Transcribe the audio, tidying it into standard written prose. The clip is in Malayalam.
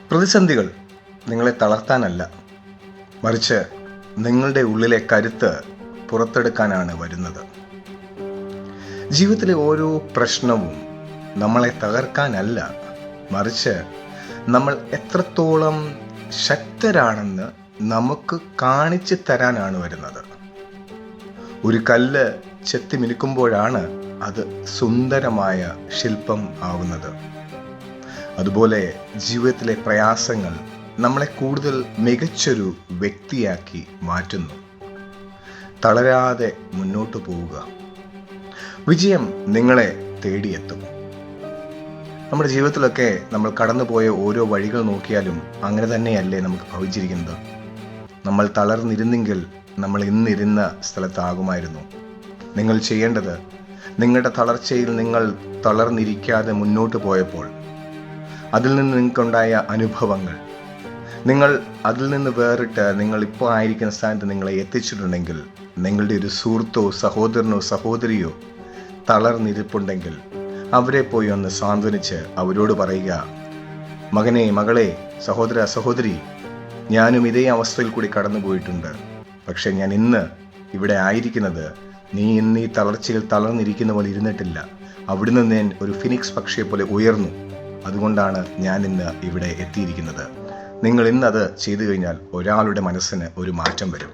പ്രതിസന്ധികൾ നിങ്ങളെ തളർത്താനല്ല, മറിച്ച് നിങ്ങളുടെ ഉള്ളിലെ കരുത്ത് പുറത്തെടുക്കാനാണ് വരുന്നത്. ജീവിതത്തിലെ ഓരോ പ്രശ്നവും നമ്മളെ തകർക്കാനല്ല, മറിച്ച് നമ്മൾ എത്രത്തോളം ശക്തരാണെന്ന് നമുക്ക് കാണിച്ചു തരാനാണ് വരുന്നത്. ഒരു കല്ല് ചെത്തി മിനുക്കുമ്പോഴാണ് അത് സുന്ദരമായ ശില്പം ആവുന്നത്. അതുപോലെ ജീവിതത്തിലെ പ്രയാസങ്ങൾ നമ്മളെ കൂടുതൽ മികച്ചൊരു വ്യക്തിയാക്കി മാറ്റുന്നു. തളരാതെ മുന്നോട്ട് പോവുക. വിജയം നിങ്ങളെ തേടിയെത്തും. നമ്മുടെ ജീവിതത്തിലൊക്കെ നമ്മൾ കടന്നുപോയ ഓരോ വഴികൾ നോക്കിയാലും അങ്ങനെ തന്നെയല്ലേ നമുക്ക് ഭവിച്ചിരിക്കുന്നത്. നമ്മൾ തളർന്നിരുന്നെങ്കിൽ നമ്മൾ ഇന്നിരുന്ന സ്ഥലത്താകുമായിരുന്നു. നിങ്ങൾ ചെയ്യേണ്ടത്, നിങ്ങളുടെ തളർച്ചയിൽ നിങ്ങൾ തളർന്നിരിക്കാതെ മുന്നോട്ട് പോയപ്പോൾ അതിൽ നിന്ന് നിങ്ങൾക്കുണ്ടായ അനുഭവങ്ങൾ, നിങ്ങൾ അതിൽ നിന്ന് വേറിട്ട് നിങ്ങൾ ഇപ്പോൾ ആയിരിക്കുന്ന സ്ഥാനത്ത് നിങ്ങളെ എത്തിച്ചിട്ടുണ്ടെങ്കിൽ, നിങ്ങളുടെ ഒരു സുഹൃത്തോ സഹോദരനോ സഹോദരിയോ തളർന്നിരിപ്പുണ്ടെങ്കിൽ അവരെ പോയി ഒന്ന് സാന്ത്വനിച്ച് അവരോട് പറയുക, മകനെ, മകളെ, സഹോദര, സഹോദരി, ഞാനും ഇതേ അവസ്ഥയിൽ കൂടി കടന്നു പോയിട്ടുണ്ട്. പക്ഷെ ഞാൻ ഇന്ന് ഇവിടെ ആയിരിക്കുന്നത് നീ ഇന്ന് ഈ തളർച്ചയിൽ തളർന്നിരിക്കുന്ന പോലെ ഇരുന്നിട്ടില്ല. അവിടുന്ന് ഞാൻ ഒരു ഫിനിക്സ് പക്ഷിയെ പോലെ ഉയർന്നു. അതുകൊണ്ടാണ് ഞാൻ ഇന്ന് ഇവിടെ എത്തിയിരിക്കുന്നത്. നിങ്ങൾ ഇന്നത് ചെയ്തു കഴിഞ്ഞാൽ ഒരാളുടെ മനസ്സിന് ഒരു മാറ്റം വരും.